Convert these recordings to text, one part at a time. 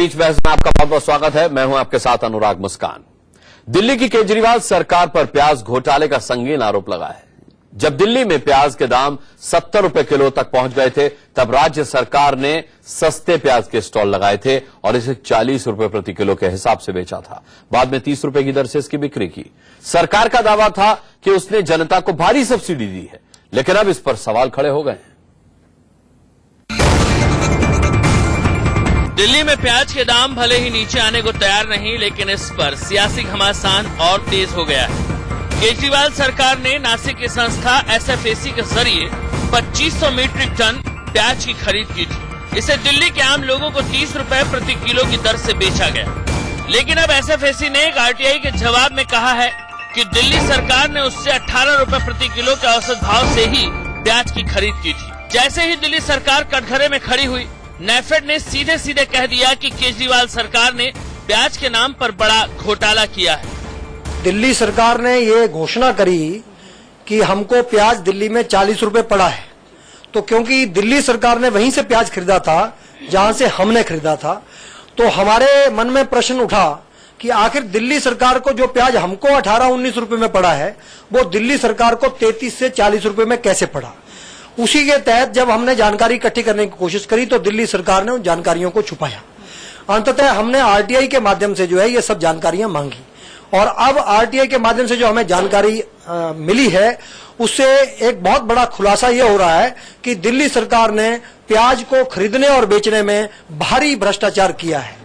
बीच बहस में आपका बहुत बहुत स्वागत है। मैं हूं आपके साथ अनुराग मुस्कान। दिल्ली की केजरीवाल सरकार पर प्याज घोटाले का संगीन आरोप लगा है। जब दिल्ली में प्याज के दाम 70 रुपए किलो तक पहुंच गए थे, तब राज्य सरकार ने सस्ते प्याज के स्टॉल लगाए थे और इसे 40 रुपए प्रति किलो के हिसाब से बेचा था। बाद में 30 रुपए की दर से इसकी बिक्री की। सरकार का दावा था कि उसने जनता को भारी सब्सिडी दी है, लेकिन अब इस पर सवाल खड़े हो गए हैं। दिल्ली में प्याज के दाम भले ही नीचे आने को तैयार नहीं, लेकिन इस पर सियासी घमासान और तेज हो गया है। केजरीवाल सरकार ने नासिक की संस्था एसएफएसी के जरिए 2500 मीट्रिक टन प्याज की खरीद की थी। इसे दिल्ली के आम लोगों को 30 रुपए प्रति किलो की दर से बेचा गया। लेकिन अब एसएफएसी ने एक आरटीआई के जवाब में कहा है कि दिल्ली सरकार ने उससे 18 रुपए प्रति किलो के औसत भाव से ही प्याज की खरीद की थी। जैसे ही दिल्ली सरकार कटघरे में खड़ी हुई, नेफेड ने सीधे सीधे कह दिया कि केजरीवाल सरकार ने प्याज के नाम पर बड़ा घोटाला किया है। दिल्ली सरकार ने ये घोषणा करी कि हमको प्याज दिल्ली में 40 रुपए पड़ा है, तो क्योंकि दिल्ली सरकार ने वहीं से प्याज खरीदा था जहां से हमने खरीदा था, तो हमारे मन में प्रश्न उठा कि आखिर दिल्ली सरकार को जो प्याज हमको 18-19 रुपए में पड़ा है, वो दिल्ली सरकार को 33 से 40 रुपए में कैसे पड़ा। उसी के तहत जब हमने जानकारी इकट्ठी करने की कोशिश करी तो दिल्ली सरकार ने उन जानकारियों को छुपाया। अंततः हमने आरटीआई के माध्यम से जो है ये सब जानकारियां मांगी, और अब आरटीआई के माध्यम से जो हमें जानकारी मिली है, उससे एक बहुत बड़ा खुलासा ये हो रहा है कि दिल्ली सरकार ने प्याज को खरीदने और बेचने में भारी भ्रष्टाचार किया है।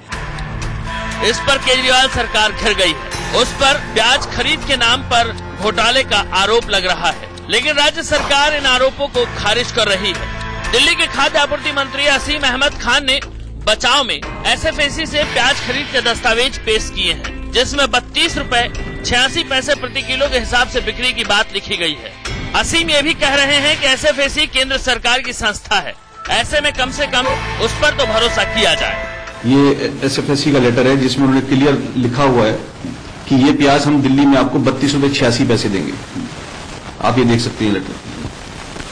इस पर केजरीवाल सरकार घिर गई है। उस पर प्याज खरीद के नाम पर घोटाले का आरोप लग रहा है, लेकिन राज्य सरकार इन आरोपों को खारिज कर रही है। दिल्ली के खाद्य आपूर्ति मंत्री असीम अहमद खान ने बचाव में एसएफएसी से प्याज खरीद के दस्तावेज पेश किए हैं, जिसमें 32 रुपए 86 पैसे प्रति किलो के हिसाब से बिक्री की बात लिखी गई है। असीम ये भी कह रहे हैं कि एसएफएसी केंद्र सरकार की संस्था है, ऐसे में कम से कम उस पर तो भरोसा किया जाए। ये एसएफएसी का लेटर है जिसमें उन्होंने क्लियर लिखा हुआ है कि ये प्याज हम दिल्ली में आपको 32 रुपए 86 पैसे देंगे। आप ये देख सकते हैं लेटर।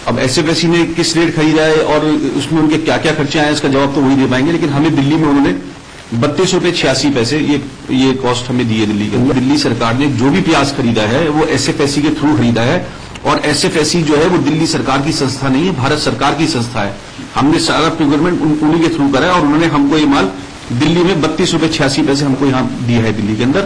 अब एसएफएसी ने किस रेट खरीदा है और उसमें उनके क्या क्या खर्चे आए इसका जवाब तो वही दे पाएंगे, लेकिन हमें दिल्ली में उन्होंने 32 रुपए 86 पैसे ये कॉस्ट हमें दी है दिल्ली के। दिल्ली सरकार ने जो भी प्याज खरीदा है वो एसएफएसी के थ्रू खरीदा है, और एसएफएसी जो है वो दिल्ली सरकार की संस्था नहीं है, भारत सरकार की संस्था है। हमने सारा प्रोक्योरमेंट उन्हीं के थ्रू करा है, और उन्होंने हमको ये माल दिल्ली में 32 रुपए 86 पैसे हमको यहाँ दिया है दिल्ली के अंदर,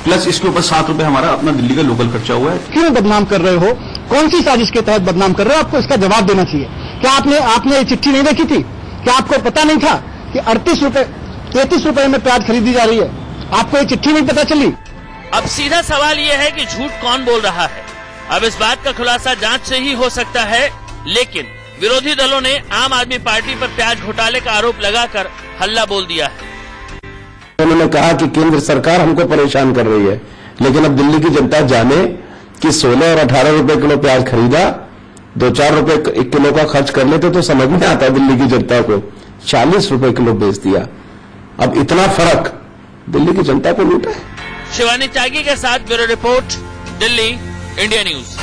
प्लस इसके ऊपर 7 रुपए हमारा अपना दिल्ली का लोकल खर्चा हुआ है। क्यों बदनाम कर रहे हो? कौन सी साजिश के तहत बदनाम कर रहे हो? आपको इसका जवाब देना चाहिए। क्या आपने ये चिट्ठी नहीं देखी थी? क्या आपको पता नहीं था कि 33 रुपए में प्याज खरीदी जा रही है? आपको ये चिट्ठी नहीं पता चली? अब सीधा सवाल ये है कि झूठ कौन बोल रहा है। अब इस बात का खुलासा जांच से ही हो सकता है, लेकिन विरोधी दलों ने आम आदमी पार्टी पर प्याज घोटाले का आरोप लगाकर हल्ला बोल दिया है। उन्होंने कहा कि केंद्र सरकार हमको परेशान कर रही है, लेकिन अब दिल्ली की जनता जाने कि 16 और 18 रुपए किलो प्याज खरीदा, 2-4 रुपए एक किलो का खर्च कर लेते तो समझ में आता दिल्ली की जनता को। 40 रुपए किलो बेच दिया। अब इतना फर्क दिल्ली की जनता को लूटा है। शिवानी त्यागी के साथ bureau report, Delhi, India news.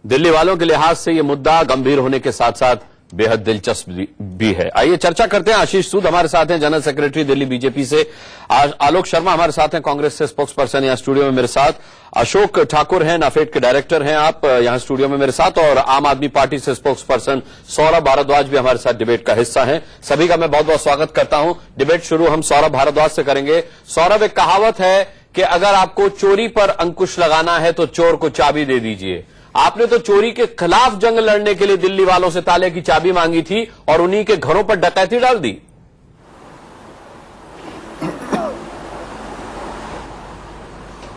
Delhi वालों के लिहाज से यह मुद्दा गंभीर होने के साथ साथ बेहद दिलचस्प भी है। आइए चर्चा करते हैं। आशीष सूद हमारे साथ हैं, जनरल सेक्रेटरी दिल्ली बीजेपी से। आलोक शर्मा हमारे साथ हैं, कांग्रेस से स्पोक्स पर्सन यहाँ स्टूडियो में मेरे साथ। अशोक ठाकुर हैं, नाफेड के डायरेक्टर हैं आप यहाँ स्टूडियो में मेरे साथ, और आम आदमी पार्टी से स्पोक्स पर्सन सौरभ भारद्वाज भी हमारे साथ डिबेट का हिस्सा हैं। सभी का मैं बहुत बहुत स्वागत करता हूं। डिबेट शुरू हम सौरभ भारद्वाज से करेंगे। सौरभ, एक कहावत है कि अगर आपको चोरी पर अंकुश लगाना है तो चोर को चाबी दे दीजिए। आपने तो चोरी के खिलाफ जंग लड़ने के लिए दिल्ली वालों से ताले की चाबी मांगी थी और उन्हीं के घरों पर डकैती डाल दी।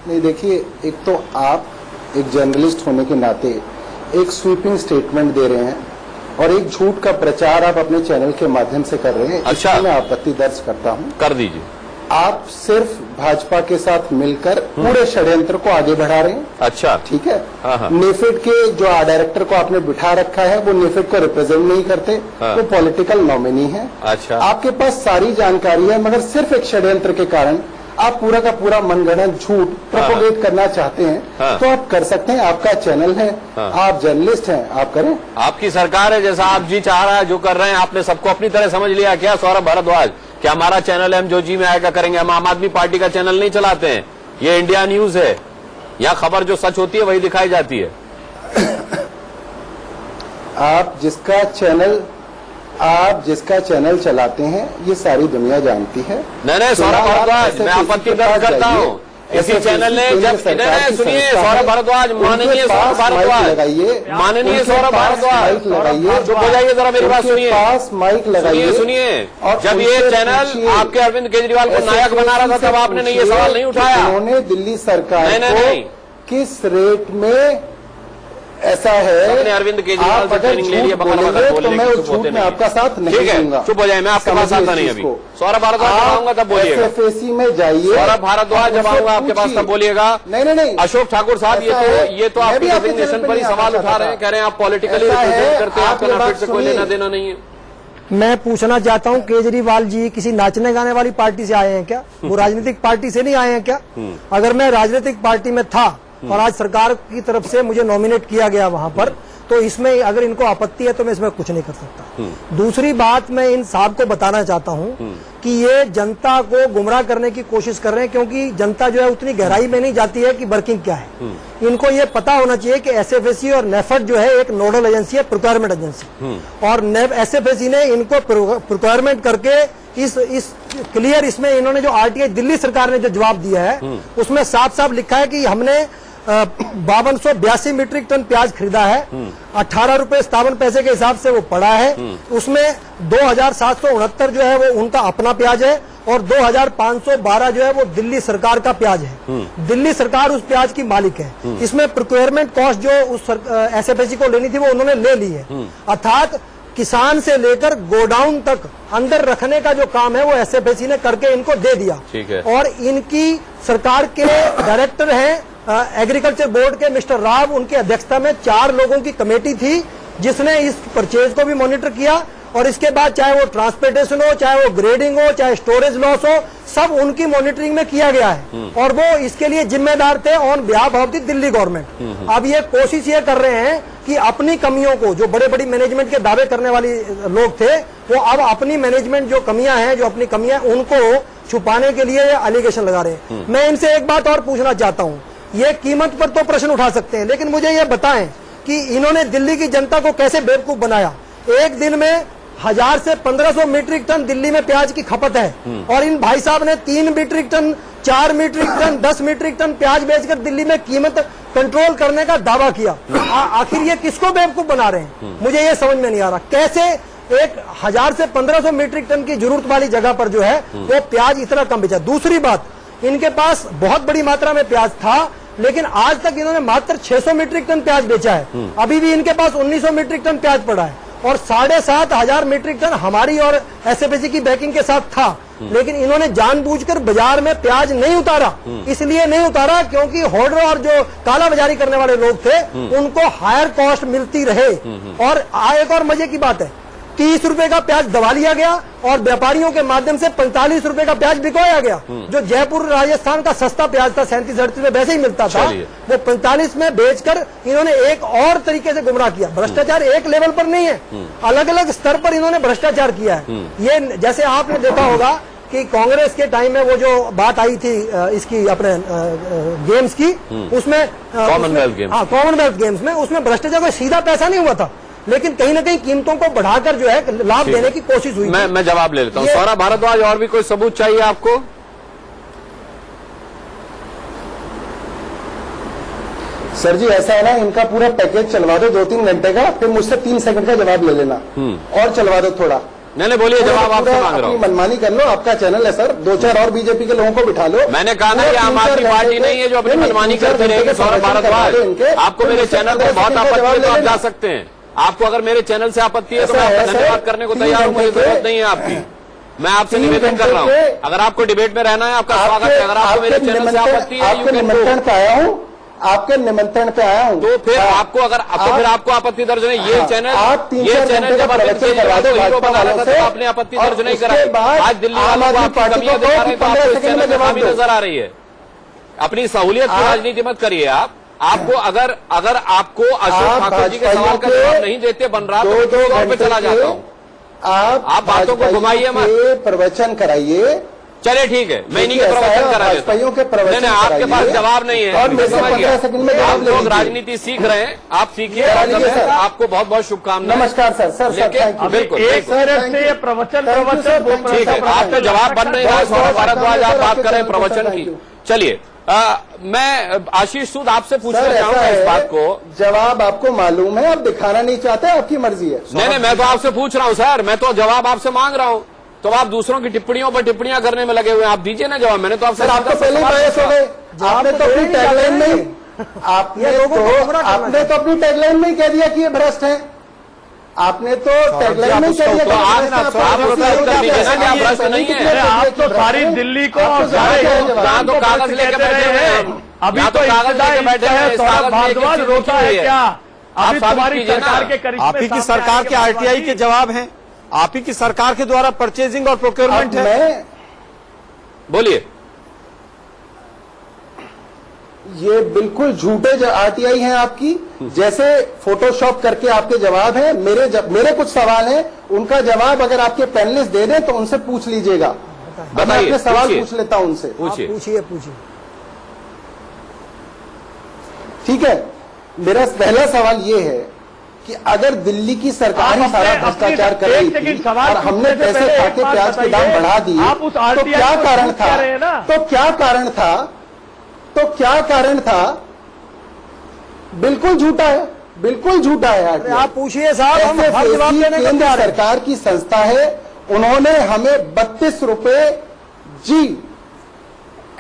नहीं, देखिए, एक तो आप एक जर्नलिस्ट होने के नाते एक स्वीपिंग स्टेटमेंट दे रहे हैं और एक झूठ का प्रचार आप अपने चैनल के माध्यम से कर रहे हैं। अच्छा, मैं आपत्ति दर्ज करता हूं। कर दीजिए। आप सिर्फ भाजपा के साथ मिलकर पूरे षड्यंत्र को आगे बढ़ा रहे हैं। अच्छा, ठीक है। नेफेड के जो डायरेक्टर को आपने बिठा रखा है वो नेफेड को रिप्रेजेंट नहीं करते, वो पॉलिटिकल नॉमिनी है। अच्छा, आपके पास सारी जानकारी है, मगर सिर्फ एक षड्यंत्र के कारण आप पूरा का पूरा मनगढ़ंत झूठ प्रोपोगेट करना चाहते हैं तो आप कर सकते हैं, आपका चैनल है, आप जर्नलिस्ट हैं, आप करें। आपकी सरकार है, जैसा आप जी चाह रहा है जो कर रहे हैं, आपने सबको अपनी तरह समझ लिया क्या? सौरभ भारद्वाज, क्या हमारा चैनल है, हम जो जी में आएगा करेंगे? हम आम आदमी पार्टी का चैनल नहीं चलाते हैं, ये इंडिया न्यूज है, यहाँ खबर जो सच होती है वही दिखाई जाती है। आप जिसका चैनल चलाते हैं ये सारी दुनिया जानती है। नहीं सौरभ भारद्वाज, मैं आपत्ति दर्ज करता हूँ, इसी चैनल ने जब सुनिए सौरभ भारद्वाज, माननीय सौरभ भारद्वाज, माननीय सौरभ भारद्वाज, चुप हो जाइए जरा, मेरी बात सुनिए, पास माइक लगाइए, सुनिए। जब ये चैनल आपके अरविंद केजरीवाल को नायक बना रहा था तब आपने ये सवाल नहीं उठाया। उन्होंने दिल्ली सरकार को किस रेट में ऐसा है, अरविंद केजरीवाल आप अगर झूठ बोलेंगे तो मैं उस झूठ में आपका साथ नहीं दूंगा। चुप हो जाए, मैं आपके पास आता नहीं अभी। सौरभ भारद्वाज जब आऊंगा तब बोलिएगा, एसएफएसी में जाइए। सौरभ भारद्वाज जब आऊंगा आपके पास तब बोलिएगा। नहीं अशोक ठाकुर साहब, ये तो आपके डेजिग्नेशन पर ही सवाल उठा रहे हैं, कह रहे हैं आप पॉलिटिकली रिप्रेजेंट करते हैं, आपका नाफिट से कोई लेना देना नहीं है। मैं पूछना चाहता हूं, केजरीवाल जी किसी नाचने गाने वाली पार्टी से आए हैं क्या? वो राजनीतिक पार्टी से नहीं आए हैं क्या? अगर मैं राजनीतिक पार्टी में था और आज सरकार की तरफ से मुझे नॉमिनेट किया गया वहां पर, तो इसमें अगर इनको आपत्ति है तो मैं इसमें कुछ नहीं कर सकता। दूसरी बात, मैं इन साहब को बताना चाहता हूं कि ये जनता को गुमराह करने की कोशिश कर रहे हैं, क्योंकि जनता जो है उतनी गहराई में नहीं जाती है कि वर्किंग क्या है। इनको ये पता होना चाहिए कि एसएफएसी और नेफेड जो है एक नोडल एजेंसी है, प्रोक्योरमेंट एजेंसी, और एसएफएसी ने इनको प्रोक्योरमेंट करके इस क्लियर इसमें इन्होंने जो आरटीआई दिल्ली सरकार ने जो जवाब दिया है उसमें साफ साफ लिखा है कि हमने 5282 मीट्रिक टन प्याज खरीदा है, 18 रुपए 57 पैसे के हिसाब से वो पड़ा है, उसमें 2769 जो है वो उनका अपना प्याज है और 2512 जो है वो दिल्ली सरकार का प्याज है। दिल्ली सरकार उस प्याज की मालिक है। इसमें प्रोक्योरमेंट कॉस्ट जो उस एसएफएसी को लेनी थी वो उन्होंने ले ली है, अर्थात किसान से लेकर गोडाउन तक अंदर रखने का जो काम है वो एसएफएसी ने करके इनको दे दिया। ठीक है। और इनकी सरकार के डायरेक्टर हैं एग्रीकल्चर बोर्ड के मिस्टर राव, उनकी अध्यक्षता में 4 लोगों की कमेटी थी जिसने इस परचेज को भी मॉनिटर किया, और इसके बाद चाहे वो ट्रांसपोर्टेशन हो, चाहे वो ग्रेडिंग हो, चाहे स्टोरेज लॉस हो, सब उनकी मॉनिटरिंग में किया गया है और वो इसके लिए जिम्मेदार थे on behalf of the Delhi government. अब ये कोशिश ये कर रहे हैं कि अपनी कमियों को, जो बड़े बड़ी मैनेजमेंट के दावे करने वाली लोग थे, वो अब अपनी मैनेजमेंट जो कमियां हैं, जो अपनी कमियां उनको छुपाने के लिए एलिगेशन लगा रहे हैं। मैं इनसे एक बात और पूछना चाहता हूं, ये कीमत पर तो प्रश्न उठा सकते हैं, लेकिन मुझे ये बताएं कि इन्होंने दिल्ली की जनता को कैसे बेवकूफ बनाया। एक दिन में 1000 से 1500 मीट्रिक टन दिल्ली में प्याज की खपत है और इन भाई साहब ने 3 metric ton, 4 metric ton, 10 metric ton प्याज बेचकर दिल्ली में कीमत कंट्रोल करने का दावा किया। आखिर ये किसको बेवकूफ बना रहे हैं, मुझे ये समझ में नहीं आ रहा। कैसे एक 1000 से 1500 मीट्रिक टन की जरूरत वाली जगह पर जो है वो प्याज इतना कम बेचा। दूसरी बात, इनके पास बहुत बड़ी मात्रा में प्याज था, लेकिन आज तक इन्होंने मात्र 600 मीट्रिक टन प्याज बेचा है। अभी भी इनके पास 1900 मीट्रिक टन प्याज पड़ा है और 7500 मीट्रिक टन हमारी और एसएफएसी की बैकिंग के साथ था, लेकिन इन्होंने जानबूझकर बाजार में प्याज नहीं उतारा। इसलिए नहीं उतारा क्योंकि होर्डर और जो काला बाजारी करने वाले लोग थे उनको हायर कॉस्ट मिलती रहे। और एक और मजे की बात है, 30 रुपए का प्याज दबा लिया गया और व्यापारियों के माध्यम से 45 रुपए का प्याज बिकवाया गया। जो जयपुर राजस्थान का सस्ता प्याज था, 37-38 में वैसे ही मिलता था, वो 45 में बेचकर इन्होंने एक और तरीके से गुमराह किया। भ्रष्टाचार एक लेवल पर नहीं है, अलग अलग स्तर पर इन्होंने भ्रष्टाचार किया है। ये जैसे आपने देखा होगा कि कांग्रेस के टाइम में वो जो बात आई थी इसकी अपने गेम्स की, उसमें कॉमनवेल्थ गेम्स में, उसमें भ्रष्टाचार कोई सीधा पैसा नहीं हुआ था, लेकिन कहीं ना कहीं कीमतों को बढ़ाकर जो है लाभ देने की कोशिश हुई। मैं जवाब ले लेता हूँ। सौरभ भारद्वाज, और भी कोई सबूत चाहिए आपको? सर जी ऐसा है ना, इनका पूरा पैकेज चलवा दो 2-3 घंटे का, फिर मुझसे 3 सेकंड का जवाब ले लेना और चलवा दो थोड़ा। नहीं बोलिए, जवाब आपसे मांग रहा हूँ। मनमानी कर लो, आपका चैनल है सर, 2-4 और बीजेपी के लोगों को बिठा लो। मैंने कहा ना कि आम आदमी पार्टी नहीं है जो अपनी मनमानी करते रहेगी। सौरभ भारद्वाज, आपको मेरे चैनल पर बहुत आपत्ति है तो आप जा सकते हैं। आपको अगर मेरे चैनल से आपत्ति है तो मैं आपका धन्यवाद करने को तैयार हूँ, मुझे जरूरत नहीं है आपकी। मैं आपसे निवेदन कर रहा हूँ, अगर आपको डिबेट में रहना है आपका स्वागत है। अगर आपको मेरे चैनल से आपत्ति है, आपके निमंत्रण पे आया हूँ, आपके निमंत्रण पे आया हूँ। तो फिर आपको फिर आपको आपत्ति दर्ज नहीं, ये चैनल आप 3-4 ये चैनल घंटे का जब अरविंद प्रवचन करवा दो हीरो भाजपा बना रहा वालों था से, तो आपने आपत्ति और दर्ज नहीं उसके कराई। बाद आज दिल्ली आम वालों को आदमी आपकी पार्टी कमियां को दिखा रहे हैं तो 15 आपको इस सेकंड चैनल में में जवाब खामी दो। नजर आ रही है। अपनी सहूलियत की राजनीति मत करिए आप। आपको अगर आपको अशोक ठाकुर जी के सवाल का जवाब नहीं देते बन रहा तो दो मैं पे चला जाता हूँ। आप बातों को घुमाइए मत, प्रवचन कराइए। चलिए ठीक है, मैं इन्हीं के प्रवचन करा देता हूँ। के प्रवचन नहीं, आपके पास जवाब नहीं है, और मैं मेरे से समझ 15 सेकंड में गया। आप जवाब ले लोग लीजिए। राजनीति सीख रहे हैं, आप सीखिए। करा लीजिए सर। आपको बहुत बहुत शुभकामनाएं। नमस्कार सर। सर लेकिन बिल्कुल ठीक है, आपका जवाब बन नहीं रहा। सौरभ भारद्वाज आप बात करें प्रवचन की। चलिए मैं आशीष सूद आपसे पूछना चाहूंगा इस बात को। जवाब आपको मालूम है, आप दिखाना नहीं चाहते, आपकी मर्जी है। नहीं, मैं तो आपसे पूछ रहा हूं सर, मैं तो जवाब आपसे मांग रहा हूं। तो आप दूसरों की टिप्पणियों पर टिप्पणियां करने में लगे हुए हैं, आप दीजिए ना जवाब। मैंने तो आपसे आप तो पहले बायस हो गए। आपने तो अपनी टैगलाइन में आपने तो अपनी टैगलाइन में ही कह दिया कि ये भ्रष्ट है। आपने तो टैगलाइन में कह दिया। आप तो सारी दिल्ली को यहाँ तो कागज लेके बैठे हैं, अभी तो कागज लेके बैठे हैं। सौरभ भारद्वाज रोता है क्या? अभी तुम्हारी सरकार के करिश्मे आप ही की सरकार के आरटीआई के जवाब हैं, आप ही की सरकार के द्वारा परचेजिंग और प्रोक्योरमेंट है। बोलिए। ये बिल्कुल झूठे आरटीआई हैं आपकी, जैसे फोटोशॉप करके आपके जवाब हैं। मेरे कुछ सवाल हैं, उनका जवाब अगर आपके पैनलिस्ट दे दें तो उनसे पूछ लीजिएगा। मैं अपने सवाल पूछ लेता हूं उनसे। पूछिए। ठीक है, मेरा पहला सवाल ये है कि अगर दिल्ली की सरकार ही सारा भ्रष्टाचार कर रही थी और हमने पैसे खा के प्याज के दाम बढ़ा दिए तो क्या कारण था? तो क्या कारण था? बिल्कुल झूठा है, बिल्कुल झूठा है। आप पूछिए साहब, हम हर जवाब देने को केंद्र तैयार हैं। सरकार की संस्था है, उन्होंने हमें 32 रुपए जी।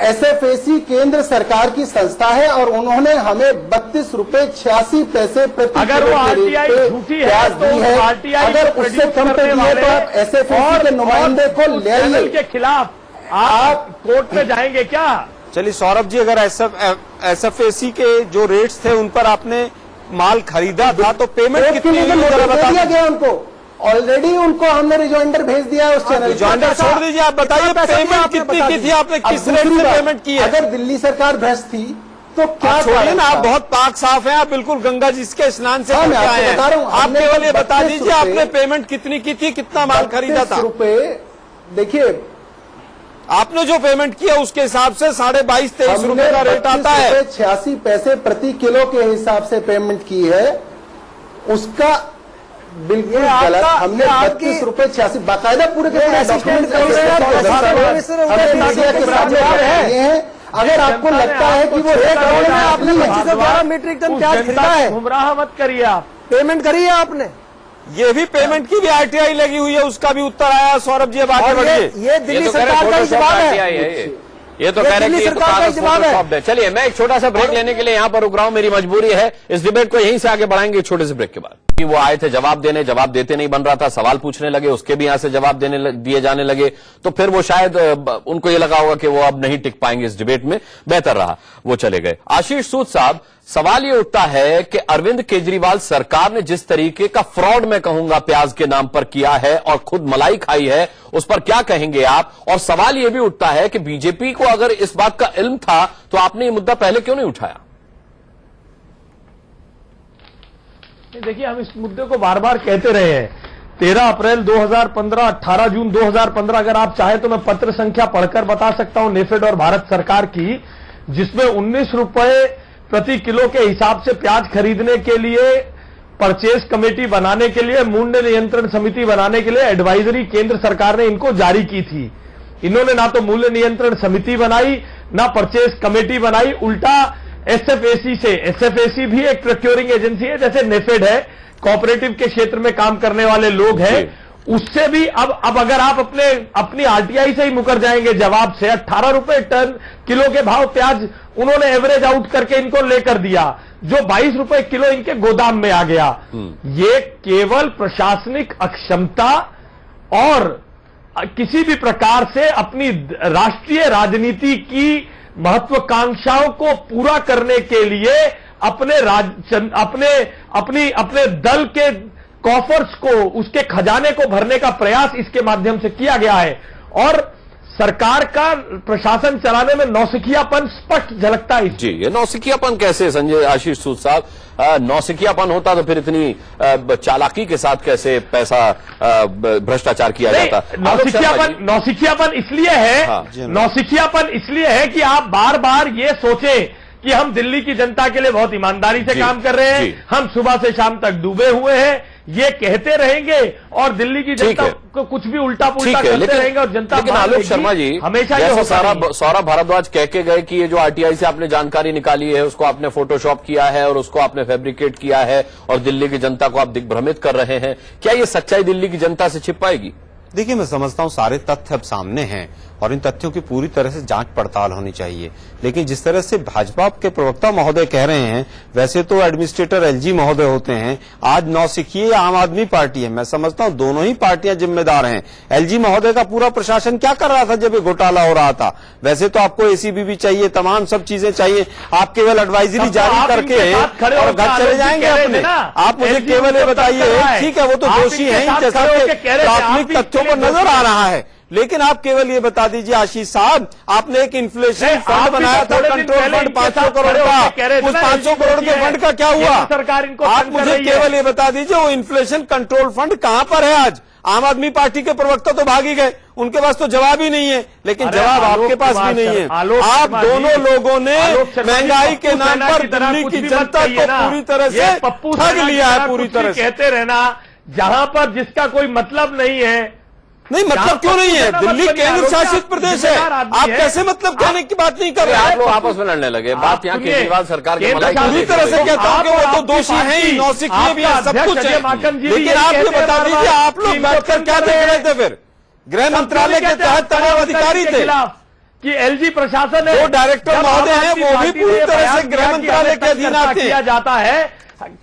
एसएफएसी केंद्र सरकार की संस्था है और उन्होंने हमें 32 रुपए 86 पैसे प्रति अगर वो आरटीआई झूठी है तो आरटीआई अगर उससे कम पे दिए तो आप एसएफएसी के नुमाइंदे को ले आइए। के खिलाफ आप कोर्ट में जाएंगे क्या? चलिए सौरभ जी, अगर एसएफएसी के जो रेट्स थे उन पर आपने माल खरीदा था तो पेमेंट कितनी हुई जरा बता दिया गया उनको। ऑलरेडी उनको हमने रिजॉइंडर भेज दिया है उस चैनल। रिजॉइंडर छोड़ दीजिए, आप बताइए पेमेंट कितनी की थी, आपने किस रेट से पेमेंट की है? अगर दिल्ली सरकार भ्रष्ट थी तो क्या छोड़िए ना, आप बहुत पाक साफ हैं, आप बिल्कुल गंगा जी के स्नान से मैं आए हैं। बता रहा हूं, आप केवल ये बता दीजिए आपने पेमेंट कितनी की थी, कितना माल खरीदा था? रुपए। देखिए, आपने जो पेमेंट किया उसके हिसाब से 22-23 रुपए का रेट आता है। 86 पैसे प्रति किलो के हिसाब से पेमेंट की है, उसका बिल्कुल गलत। हमने 32 रुपए 86 बाकायदा पूरे के पूरे डॉक्यूमेंट अगर आपको लगता है कि वो आपने 2512 मीट्रिक टन प्याज खरीदा है, गुमराह मत करिए आप। पेमेंट करी है आपने? ये भी पेमेंट की भी आरटीआई लगी हुई है, उसका भी उत्तर आया। सौरभ जी अब आगे बढ़िए। ये दिल्ली सरकार का ही जवाब है। ये तो कह रहे हैं कि जवाब है। चलिए मैं एक छोटा सा ब्रेक लेने के लिए यहां पर रुक रहा हूं, मेरी मजबूरी है। इस डिबेट को यहीं से आगे बढ़ाएंगे छोटे से ब्रेक के बाद। वो आए थे जवाब देने, जवाब देते नहीं बन रहा था, सवाल पूछने लगे, उसके भी यहां से जवाब दिए जाने लगे, तो फिर वो शायद उनको ये लगा होगा कि वो अब नहीं टिक पाएंगे इस डिबेट में, बेहतर रहा वो चले गए। आशीष सूद साहब, सवाल ये उठता है कि अरविंद केजरीवाल सरकार ने जिस तरीके का फ्रॉड मैं कहूंगा प्याज के नाम पर किया है और खुद मलाई खाई है, उस पर क्या कहेंगे आप? और सवाल यह भी उठता है कि बीजेपी को अगर इस बात का इल्म था तो आपने ये मुद्दा पहले क्यों नहीं उठाया? देखिए, हम इस मुद्दे को बार बार कहते रहे हैं। 13 अप्रैल 2015, 18 जून 2015, अगर आप चाहे तो मैं पत्र संख्या पढ़कर बता सकता हूं नेफेड और भारत सरकार की, जिसमें 19 रुपए प्रति किलो के हिसाब से प्याज खरीदने के लिए, परचेज कमेटी बनाने के लिए, मूल्य नियंत्रण समिति बनाने के लिए एडवाइजरी केंद्र सरकार ने इनको जारी की थी। इन्होंने ना तो मूल्य नियंत्रण समिति बनाई, ना परचेज कमेटी बनाई, उल्टा एसएफएसी से, एसएफएसी भी एक प्रोक्योरिंग एजेंसी है जैसे नेफेड है, कोऑपरेटिव के क्षेत्र में काम करने वाले लोग हैं, उससे भी अब अगर आप अपनी आरटीआई से ही मुकर जाएंगे जवाब से, 18 रुपए टन किलो के भाव प्याज उन्होंने एवरेज आउट करके इनको लेकर दिया, जो 22 रुपए किलो इनके गोदाम में आ गया। ये केवल प्रशासनिक अक्षमता और किसी भी प्रकार से अपनी राष्ट्रीय राजनीति की महत्वाकांक्षाओं को पूरा करने के लिए अपने दल के कॉफर्स को, उसके खजाने को भरने का प्रयास इसके माध्यम से किया गया है। और सरकार का प्रशासन चलाने में नौसिखियापन स्पष्ट झलकता है। जी, ये नौसिखियापन कैसे संजय आशीष सूद साहब, नौसिखियापन होता तो फिर इतनी चालाकी के साथ कैसे पैसा भ्रष्टाचार किया जाता? नौसिखियापन इसलिए है, हाँ, नौसिखियापन इसलिए है कि आप बार बार ये सोचें कि हम दिल्ली की जनता के लिए बहुत ईमानदारी से काम कर रहे हैं, हम सुबह से शाम तक डूबे हुए हैं, ये कहते रहेंगे और दिल्ली की जनता को कुछ भी उल्टा पुल्टा करते रहेंगे और जनता। लेकिन आलोक शर्मा जी, हमेशा ये सौरभ भारद्वाज कह के गए कि ये जो आरटीआई से आपने जानकारी निकाली है उसको आपने फोटोशॉप किया है और उसको आपने फैब्रिकेट किया है और दिल्ली की जनता को आप दिग्भ्रमित कर रहे हैं, क्या ये सच्चाई दिल्ली की जनता से छिप पाएगी? देखिए, मैं समझता हूं सारे तथ्य अब सामने हैं और इन तथ्यों की पूरी तरह से जांच पड़ताल होनी चाहिए। लेकिन जिस तरह से भाजपा के प्रवक्ता महोदय कह रहे हैं, वैसे तो एडमिनिस्ट्रेटर एलजी महोदय होते हैं, आज नौसिखिए आम आदमी पार्टी है। मैं समझता हूं दोनों ही पार्टियां जिम्मेदार हैं। एलजी महोदय का पूरा प्रशासन क्या कर रहा था जब ये घोटाला हो रहा था? वैसे तो आपको एसीबी भी चाहिए, तमाम सब चीजें चाहिए, आप केवल एडवाइजरी जारी करके और घर चले जाएंगे अपने। आप मुझे केवल ये बताइए, ठीक है वो तो दोषी है, जैसा प्राथमिक तथ्यों पर नजर आ रहा है, लेकिन आप केवल ये बता दीजिए आशीष साहब, आपने एक इन्फ्लेशन फंड बनाया था, कंट्रोल फंड 500 करोड़ का, उस 500 करोड़ के फंड का क्या हुआ? आप मुझे केवल ये बता दीजिए वो इन्फ्लेशन कंट्रोल फंड कहां पर है आज? आम आदमी पार्टी के प्रवक्ता तो भाग ही गए, उनके पास तो जवाब ही नहीं है, लेकिन जवाब आपके पास भी नहीं है। आप दोनों लोगों ने महंगाई के नाम पर दिल्ली की जनता को पूरी तरह से ठग लिया है, पूरी तरह से। कहते रहना जहां पर जिसका कोई मतलब नहीं है। नहीं, मतलब क्यों नहीं है? दिल्ली केंद्र शासित प्रदेश है, आप कैसे मतलब कहने की बात नहीं कर रहे? आप लोग आपस में लड़ने लगे। बात यहाँ केजरीवाल सरकार के पूरी तरह से कहता हूँ कि वो तो दोषी है ही, नौसिखिए भी है, सब कुछ है। लेकिन आप ये बता दीजिए, आप लोग बैठकर क्या देख रहे थे? फिर गृह मंत्रालय के तहत तमाम अधिकारी थे कि एलजी प्रशासन है, वो डायरेक्टर महोदय हैं, वो भी पूरी तरह से गृह मंत्रालय के अधीन आते किया जाता है।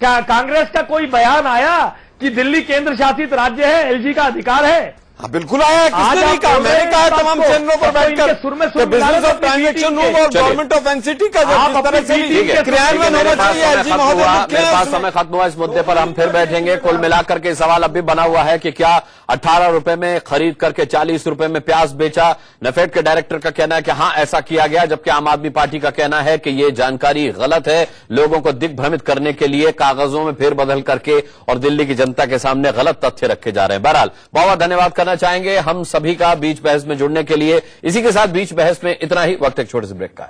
कांग्रेस का कोई बयान आया कि दिल्ली केंद्र शासित राज्य है, एलजी का अधिकार है? हाँ, बिल्कुल आया है। किसने नहीं कहा? मैंने कहा तमाम चैनलों पर बैठकर बिजनेस ऑफ ट्रांजैक्शन रूम और गवर्नमेंट ऑफ एनसीटी का जिस तरह से क्रियान्वयन होना चाहिए, एलजी महोदय मेरे पास समय खत्म हुआ। इस मुद्दे पर हम फिर बैठेंगे। कुल मिलाकर के सवाल अब भी बना हुआ है कि क्या 18 रुपए में खरीद करके 40 रुपए में प्याज बेचा? नेफेड के डायरेक्टर का कहना है कि हाँ ऐसा किया गया, जबकि आम आदमी पार्टी का कहना है कि ये जानकारी गलत है, लोगों को दिग्भ्रमित करने के लिए कागजों में फेरबदल करके और दिल्ली की जनता के सामने गलत तथ्य रखे जा रहे हैं। बहरहाल बहुत बहुत धन्यवाद करना चाहेंगे हम सभी का बीच बहस में जुड़ने के लिए। इसी के साथ बीच बहस में इतना ही। वक्त एक छोटे से ब्रेक का है।